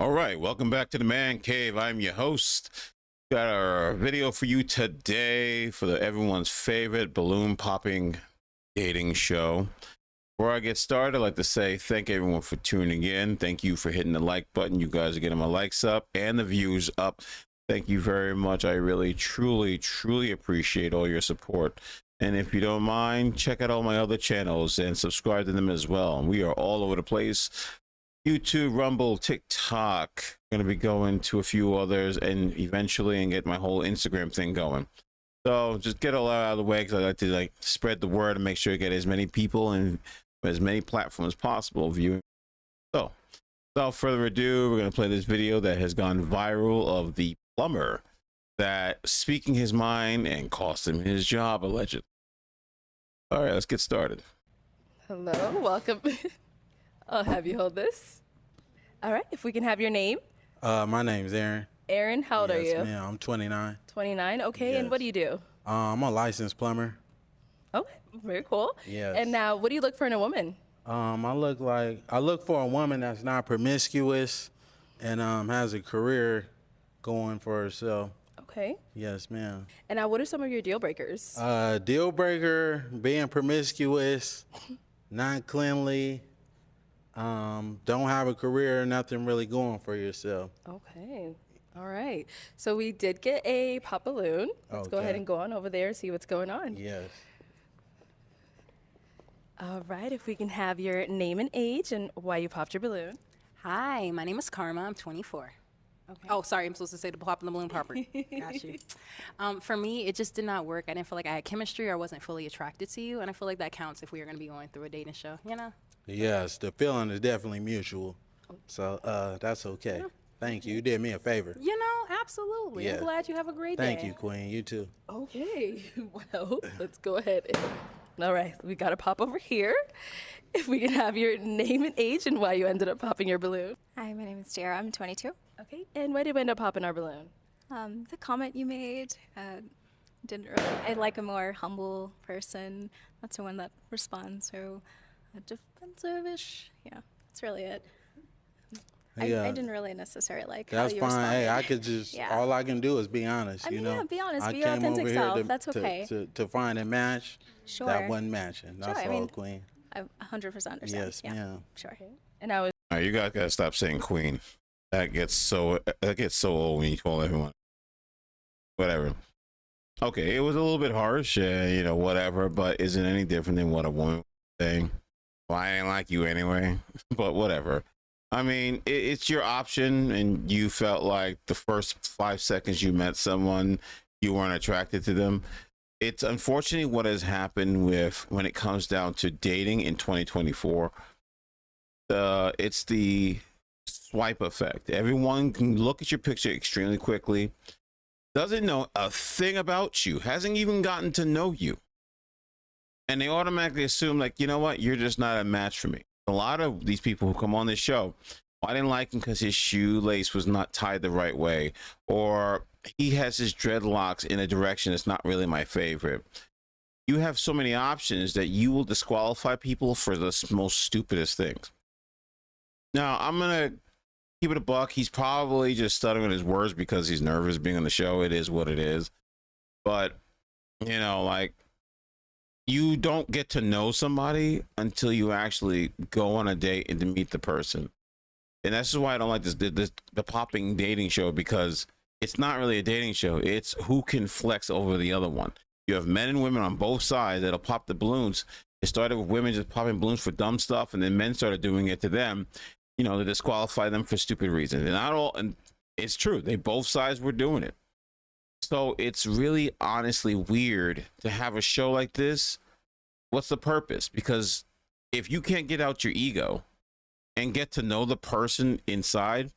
All right, welcome back to the Man Cave. I'm your host. Got our video for you today for everyone's favorite balloon popping dating show. Before I get started, I'd like to say thank everyone for tuning in. Thank you for hitting the like button. You guys are getting my likes up and the views up. Thank you very much. I really, truly appreciate all your support. And if you don't mind, check out all my other channels and subscribe to them as well. We are all over the place. YouTube, Rumble, TikTok. I'm going to be going to a few others and eventually get my whole Instagram thing going. So just get all out of the way because I like to spread the word and make sure you get as many people and as many platforms as possible viewing. So without further ado, we're going to play this video that has gone viral of the plumber that speaking his mind and cost him his job allegedly. All right, let's get started. Hello, welcome. I'll have you hold this. All right, if we can have your name. My name's Aaron. Aaron, how old are you? Yes, ma'am. I'm 29. 29, okay. Yes. And what do you do? I'm a licensed plumber. Okay, very cool. Yes. And now, what do you look for in a woman? I look for a woman that's not promiscuous and has a career going for herself. Okay. Yes, ma'am. And now, what are some of your deal breakers? Deal breaker, being promiscuous, not cleanly, don't have a career, nothing really going for yourself. Okay. All right. So we did get a pop balloon. Let's go ahead and go on over there and see what's going on. Yes. All right. If we can have your name and age and why you popped your balloon. Hi, my name is Karma. I'm 24. Okay. Oh, sorry, I'm supposed to say the pop in the balloon popper. Got you. For me, it just did not work. I didn't feel like I had chemistry or I wasn't fully attracted to you, and I feel like that counts if we are going to be going through a dating show, you know? Yes, the feeling is definitely mutual. So that's okay. Thank you. You did me a favor. You know, absolutely. Yeah. I'm glad you have a great day. Thank you, Queen. You too. Okay. Well, let's go ahead. All right. We got to pop over here. If we can have your name and age and why you ended up popping your balloon. Hi, my name is Jara. I'm 22. Okay. And why did we end up popping our balloon? The comment you made didn't really. I like a more humble person. That's the one that responds. So, defensive-ish. Yeah, that's really it. I didn't really necessarily like That's how you fine. responded. Hey, I could just all I can do is be honest. I mean, you know, yeah, be honest. I Be your came authentic over here self. to, That's to- okay. To find a match Sure. that wasn't matching. That's Sure, I all, mean, Queen. I 100% understand. Yes, yeah. ma'am. Sure. And I was. All right, you guys gotta stop saying queen. That gets so old when you call everyone whatever. Okay, it was a little bit harsh, whatever, but is it any different than what a woman was saying? Well, I ain't like you anyway, but whatever. I mean, it's your option, and you felt like the first 5 seconds you met someone, you weren't attracted to them. It's unfortunately what has happened when it comes down to dating in 2024. It's the swipe effect. Everyone can look at your picture extremely quickly, doesn't know a thing about you, hasn't even gotten to know you, and they automatically assume, like, you know what, you're just not a match for me. A lot of these people who come on this show, I didn't like him because his shoelace was not tied the right way, or he has his dreadlocks in a direction that's not really my favorite. You have so many options that you will disqualify people for the most stupidest things. Now, I'm going to keep it a buck. He's probably just stuttering his words because he's nervous being on the show. It is what it is. But, you don't get to know somebody until you actually go on a date and to meet the person. And that's just why I don't like the popping dating show, because it's not really a dating show. It's who can flex over the other one. You have men and women on both sides that'll pop the balloons. It started with women just popping balloons for dumb stuff, and then men started doing it to them, to disqualify them for stupid reasons. And it's true. Both sides were doing it. So it's really honestly weird to have a show like this. What's the purpose? Because if you can't get out your ego and get to know the person inside,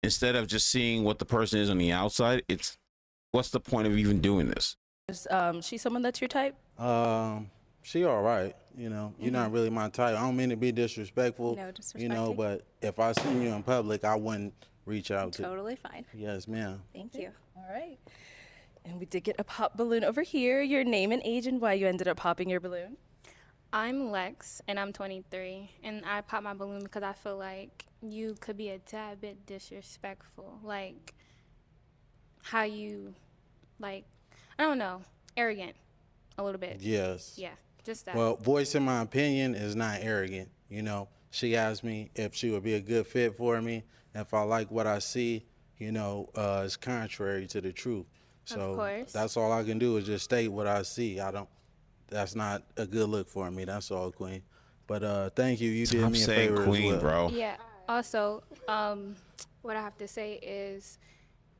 instead of just seeing what the person is on the outside, what's the point of even doing this? Is she someone that's your type? She all right. You're not really my type. I don't mean to be disrespectful. No disrespect. But if I seen you in public, I wouldn't reach out to. Totally fine. Yes, ma'am. Thank you. All right. And we did get a pop balloon over here. Your name and age and why you ended up popping your balloon. I'm Lex, and I'm 23, and I pop my balloon because I feel like you could be a tad bit disrespectful, like how you, like, I don't know, arrogant, a little bit. Yes. Yeah, just that. Well, voicing my opinion is not arrogant. You know, she asked me if she would be a good fit for me. If I like what I see, you know, it's contrary to the truth. So course. that's all I can do is just state what I see. That's not a good look for me. That's all, Queen. But thank you. You did I'm me a saying favor queen, as well. bro. Yeah. Also, what I have to say is,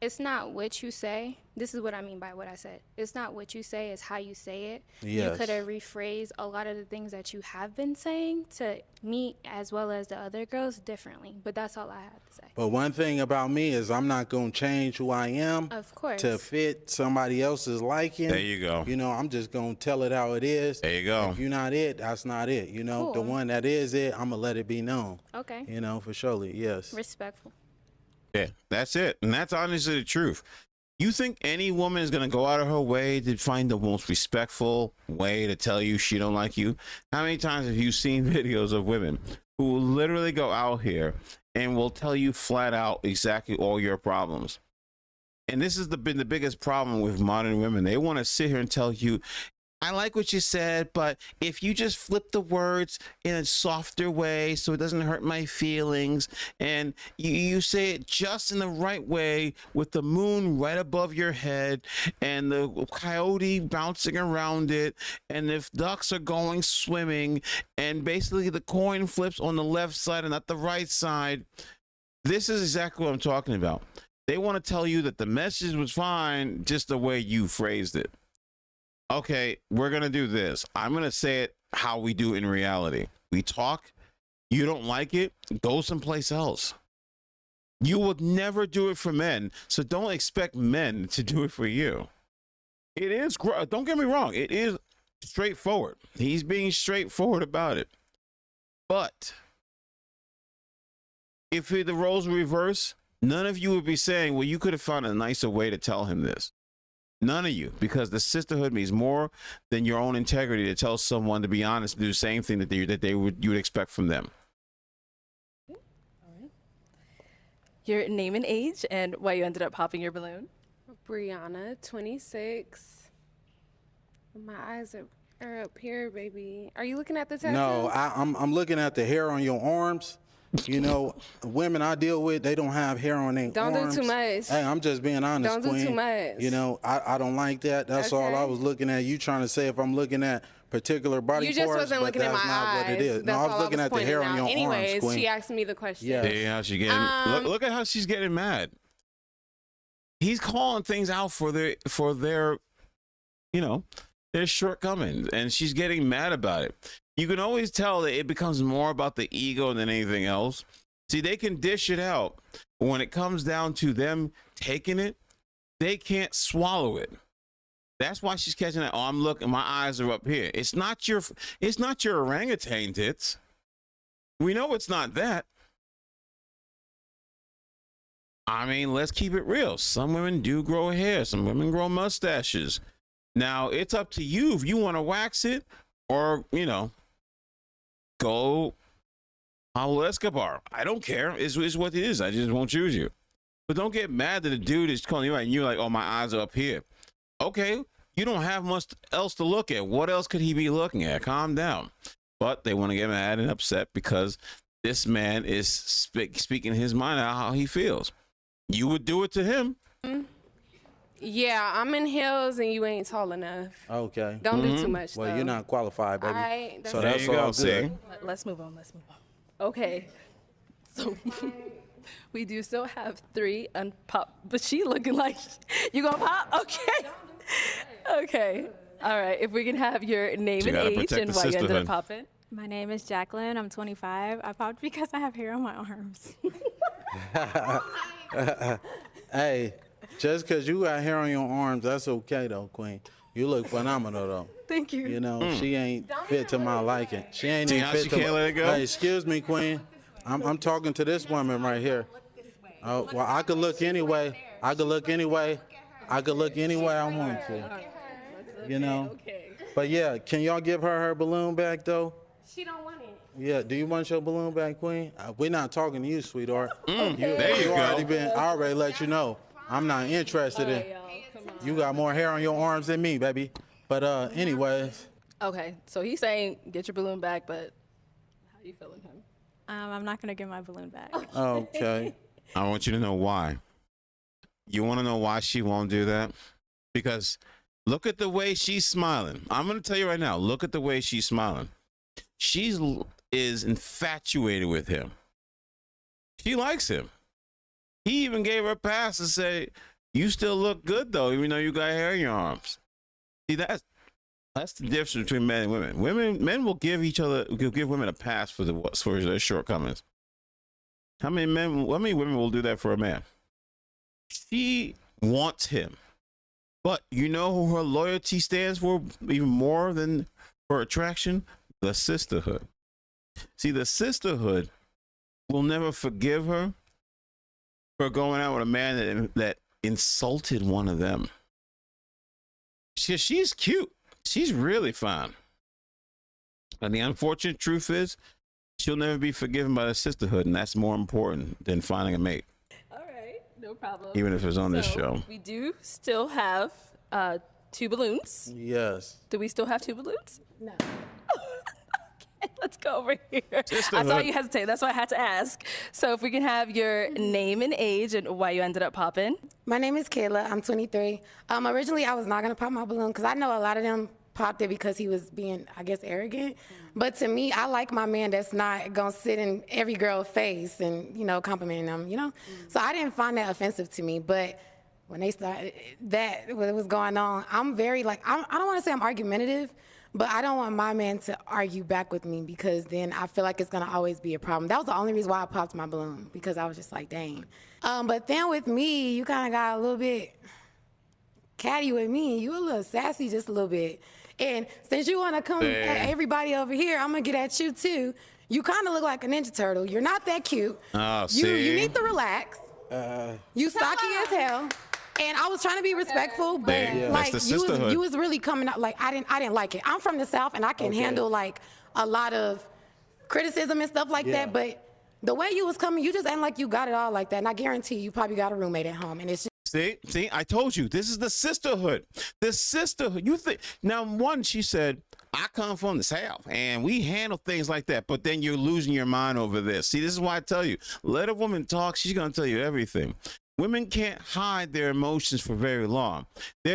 it's not what you say. This is what I mean by what I said. It's not what you say, it's how you say it. Yes. You could have rephrased a lot of the things that you have been saying to me as well as the other girls differently. But that's all I have to say. But one thing about me is I'm not going to change who I am Of course. to fit somebody else's liking. There you go. You know, I'm just going to tell it how it is. There you go. If you're not it, that's not it. You know, the Cool. one that is it, I'm going to let it be known. Okay. You know, for surely, yes. Respectful. Yeah, that's it. And that's honestly the truth. You think any woman is going to go out of her way to find the most respectful way to tell you she don't like you? How many times have you seen videos of women who will literally go out here and will tell you flat out exactly all your problems? And this has been the biggest problem with modern women. They want to sit here and tell you, I like what you said, but if you just flip the words in a softer way so it doesn't hurt my feelings, and you say it just in the right way with the moon right above your head and the coyote bouncing around it, and if ducks are going swimming, and basically the coin flips on the left side and not the right side, this is exactly what I'm talking about. They want to tell you that the message was fine just the way you phrased it. Okay, we're going to do this. I'm going to say it how we do in reality. We talk. You don't like it, go someplace else. You would never do it for men, so don't expect men to do it for you. It is, don't get me wrong, it is straightforward. He's being straightforward about it. But if the roles were reversed, none of you would be saying, well, you could have found a nicer way to tell him this. None of you, because the sisterhood means more than your own integrity to tell someone to be honest and do the same thing that you would expect from them. All right. Your name and age and why you ended up popping your balloon. Brianna, 26. My eyes are up here, baby. Are you looking at the tattoo? No, I'm looking at the hair on your arms. You know, women I deal with, they don't have hair on their Don't arms. do too much. Hey, I'm just being honest, Don't do Queen. too much. You know, I don't like that. That's all I Okay. was looking at. You trying to say if I'm looking at particular body You just parts, wasn't but looking at that's my not eyes. what it is. That's No, I all was looking at the pointing hair out. on your Anyways, arms, Queen. she asked me the question. Yeah. See how she getting look at how she's getting mad. He's calling things out for their you know, their shortcomings, and she's getting mad about it. You can always tell that it becomes more about the ego than anything else. See, they can dish it out, but when it comes down to them taking it, they can't swallow it. That's why she's catching it. Oh, I'm looking, my eyes are up here. It's not your orangutan tits. We know it's not that. I mean, let's keep it real. Some women do grow hair. Some women grow mustaches. Now, it's up to you if you want to wax it or, you know, go Pablo Escobar. I don't care. It's what it is. I just won't choose you. But don't get mad that the dude is calling you out and you're like, oh, my eyes are up here. Okay, you don't have much else to look at. What else could he be looking at? Calm down. But they want to get mad and upset because this man is speaking his mind out how he feels. You would do it to him. Yeah, I'm in heels and you ain't tall enough. Okay. Don't do too much, Well, though. you're not qualified, baby. Alright, So There that's you go, all good. see? Let's move on. Okay. So we do still have 3 unpop, but she looking like you gonna pop? Okay. Okay. All right. If we can have your name You and gotta age protect and the why you ended sisterhood. up popping. My name is Jacqueline. I'm 25. I popped because I have hair on my arms. Hey, just because you got hair on your arms, that's okay, though, Queen. You look phenomenal, though. Thank you. You know, she ain't fit to my liking. She ain't See even how fit she to can't let it go? Hey, excuse me, Queen. I'm talking to this woman right here. Oh, well, I could look anyway. I could look anyway. I could look any way I want to. You know? Okay. But yeah, can y'all give her balloon back though? She don't want it. Yeah, do you want your balloon back, Queen? We're not talking to you, sweetheart. There you already go. I already let you know. I'm not interested in. You got more hair on your arms than me, baby. But anyways, Okay, so he's saying get your balloon back, but how you feeling, him? I'm not gonna get my balloon back. okay. I want you to know why. You want to know why she won't do that? Because look at the way she's smiling. I'm going to tell you right now, look at the way she's smiling. She is infatuated with him. She likes him. He even gave her a pass to say, you still look good, though, even though you got hair in your arms. See, that's the difference between men and women. Men will give women a pass for their shortcomings. How many women will do that for a man? She wants him. But you know who her loyalty stands for even more than her attraction? The sisterhood. See, the sisterhood will never forgive her for going out with a man that insulted one of them. She's cute. She's really fine. And the unfortunate truth is, she'll never be forgiven by the sisterhood, and that's more important than finding a mate. All right, no problem. Even if it's on this So, show. We do still have 2 balloons. Yes. Do we still have 2 balloons? No. Okay, let's go over here. I Sisterhood. saw you hesitate. That's why I had to ask. So if we can have your name and age and why you ended up popping. My name is Kayla. I'm 23. Originally, I was not gonna pop my balloon because I know a lot of them popped it because he was being, I guess, arrogant. But to me, I like my man that's not gonna sit in every girl's face and, you know, complimenting them, you know? So I didn't find that offensive to me. But when they started what was going on, I'm very like, I don't wanna say I'm argumentative, but I don't want my man to argue back with me because then I feel like it's gonna always be a problem. That was the only reason why I popped my balloon, because I was just like, dang. But then with me, you kinda got a little bit catty with me. You a little sassy just a little bit. And since you want to come at everybody over here, I'm going to get at you too. You kind of look like a Ninja Turtle. You're not that cute. Oh, You need to relax. You stocky as hell. And I was trying to be respectful, but like That's the you was really coming out like I didn't like it. I'm from the South and I can handle like a lot of criticism and stuff like that, but the way you was coming, you just ain't like you got it all like that. And I guarantee you probably got a roommate at home and it's just See, I told you, this is the sisterhood. The sisterhood. You think now? One, she said, I come from the South, and we handle things like that. But then you're losing your mind over this. See, this is why I tell you, let a woman talk. She's gonna tell you everything. Women can't hide their emotions for very long.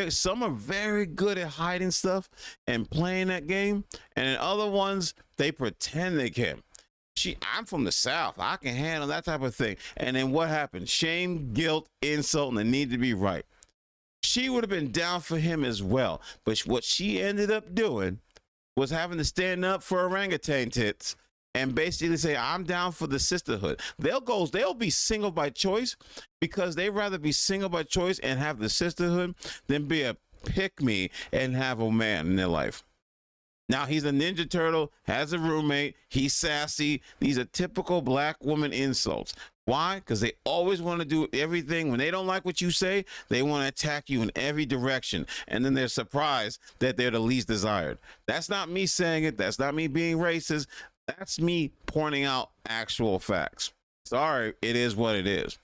Some are very good at hiding stuff and playing that game, and in other ones, they pretend they can. I'm from the South. I can handle that type of thing. And then what happened? Shame, guilt, insult, and the need to be right. She would have been down for him as well. But what she ended up doing was having to stand up for orangutan tits and basically say, I'm down for the sisterhood. They'll be single by choice because they'd rather be single by choice and have the sisterhood than be a pick-me and have a man in their life. Now, he's a Ninja Turtle, has a roommate, he's sassy. These are typical black woman insults. Why? Because they always want to do everything. When they don't like what you say, they want to attack you in every direction. And then they're surprised that they're the least desired. That's not me saying it. That's not me being racist. That's me pointing out actual facts. Sorry, it is what it is.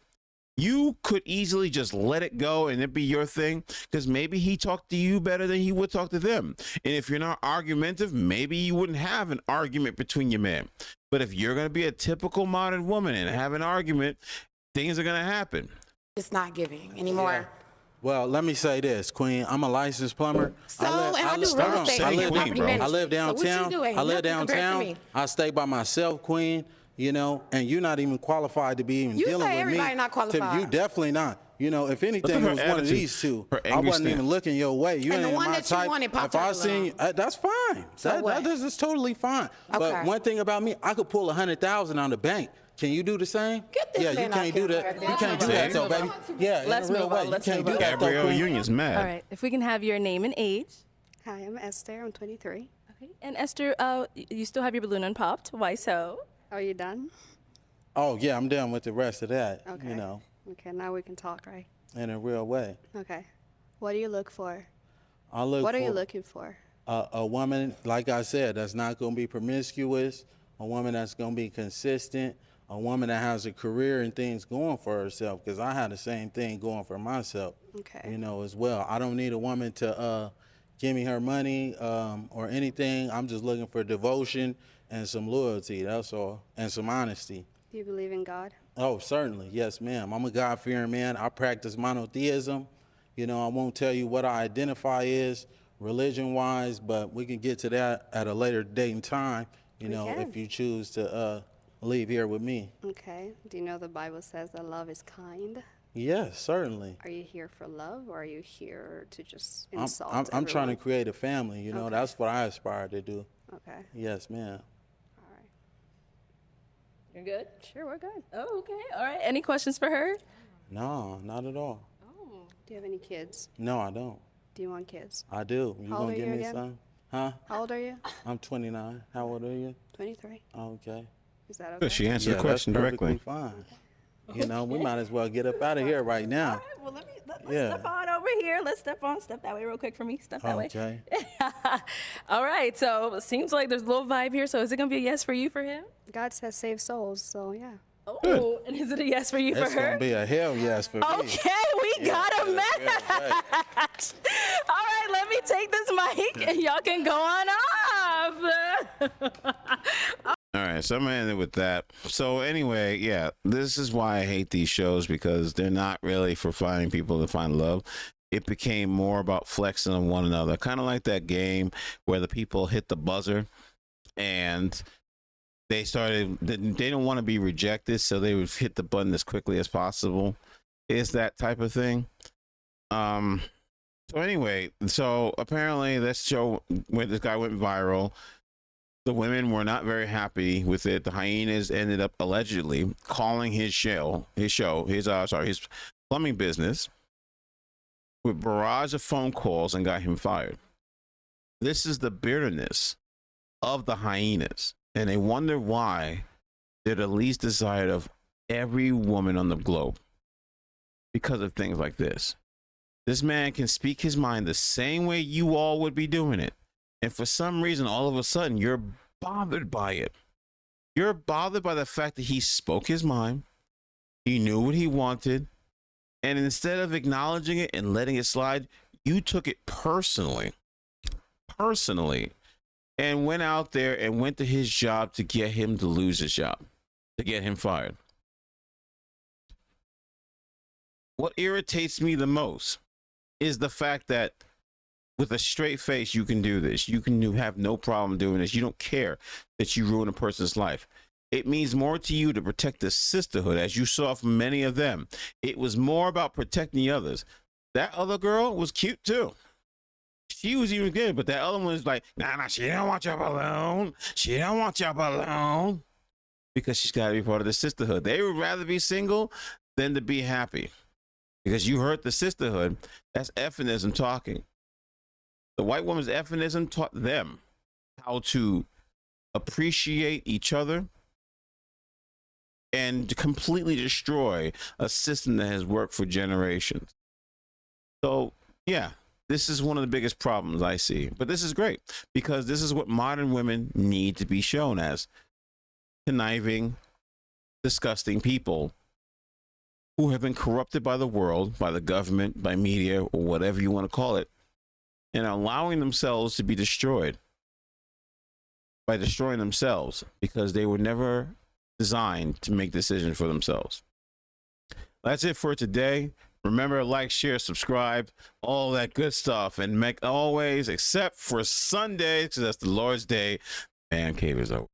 You could easily just let it go and it be your thing because maybe he talked to you better than he would talk to them. And if you're not argumentative, maybe you wouldn't have an argument between your men. But if you're going to be a typical modern woman and have an argument, things are going to happen. it's not giving anymore. Well, let me say this, Queen. I'm a licensed plumber. So, and I do real estate I and live- property bro. management. I live downtown. So what you doing? I live Nothing compared to downtown. me. I stay by myself, Queen. You know, and you're not even qualified to be even You dealing say with everybody me. not qualified. You definitely not. You know, if anything, at it her was one of attitude, these two. her I angry wasn't even stance. looking your way. You And the ain't one my that you type. wanted popped If I up seen, that's fine. So what? That is totally fine. But Okay. one thing about me, I could pull 100,000 on the bank. Can you do the same? Get this yeah, you man can't off do camera. that. You Let's can't do move that on. though, baby. Yeah, Let's in a real move on. way. You Let's can't move do on. that though, Gabrielle Queen. Union's mad. All right, if we can have your name and age. Hi, I'm Esther. I'm 23. Okay. And Esther, you still have your balloon unpopped. Why so? Are you done? Oh yeah, I'm done with the rest of that. Okay. You know, Okay, now we can talk, right? in a real way. Okay. What do you look for? I look. What are you for- looking for? A woman, like I said, that's not going to be promiscuous, a woman that's going to be consistent, a woman that has a career and things going for herself, because I had the same thing going for myself, Okay. you know, as well. I don't need a woman to give me her money or anything. I'm just looking for devotion and some loyalty, that's all, and some honesty. Do you believe in God? Oh, certainly. Yes, ma'am. I'm a God-fearing man. I practice monotheism. You know, I won't tell you what I identify as religion-wise, but we can get to that at a later date and time, you know, can. if you choose to leave here with me. Okay. Do you know the Bible says that love is kind? Yes, certainly. Are you here for love, or are you here to just I'm, insult I'm trying to everyone? create a family, you know. Okay. That's what I aspire to do. Okay. Yes, ma'am. All right. You're good? Sure, we're good. Oh, okay. All right. Any questions for her? No, not at all. Do you have any kids? No, I don't. Do you want kids? I do. You How old gonna are give you me again? some? Huh? How old are you? I'm 29. How old are you? 23. Okay. Is that okay? Good, she answered Yeah, the question that's directly. perfectly fine. You know, we might as well get up out of here right now. Well, let's Yeah. step on over here. Let's step that way real quick for me. Step that way. Okay. All right. So it seems like there's a little vibe here. So is it going to be a yes for you for him? God says save souls, so yeah. Oh, and is it a yes for you for It's her? gonna be a hell yes for me. Okay, we got a match. All right, let me take this mic and y'all can go on off. All right, so I'm gonna end it with that. So anyway, yeah, this is why I hate these shows, because they're not really for finding people to find love. It became more about flexing on one another, kind of like that game where the people hit the buzzer and they don't want to be rejected, so they would hit the button as quickly as possible. It's that type of thing. So anyway, so apparently this show, when this guy went viral, the women were not very happy with it. The hyenas ended up allegedly calling his plumbing business with barrage of phone calls and got him fired. This is the bitterness of the hyenas, and they wonder why they're the least desired of every woman on the globe, because of things like this. This man can speak his mind the same way you all would be doing it, and for some reason, all of a sudden, you're bothered by it. You're bothered by the fact that he spoke his mind, he knew what he wanted, and instead of acknowledging it and letting it slide, you took it personally, and went out there and went to his job to get him to lose his job, to get him fired. What irritates me the most is the fact that with a straight face, you can do this. You have no problem doing this. You don't care that you ruin a person's life. It means more to you to protect the sisterhood, as you saw from many of them. It was more about protecting the others. That other girl was cute too. She was even good, but that other one was like, nah, she don't want your balloon. She don't want your balloon. Because she's got to be part of the sisterhood. They would rather be single than to be happy. Because you hurt the sisterhood. That's effinism talking. The white woman's effinism taught them how to appreciate each other and to completely destroy a system that has worked for generations. So, yeah, this is one of the biggest problems I see. But this is great, because this is what modern women need to be shown as: conniving, disgusting people who have been corrupted by the world, by the government, by media, or whatever you want to call it, and allowing themselves to be destroyed by destroying themselves, because they were never designed to make decisions for themselves. That's it for today. Remember, like, share, subscribe, all that good stuff, and make always, except for Sundays, because that's the Lord's Day, Man Cave is over.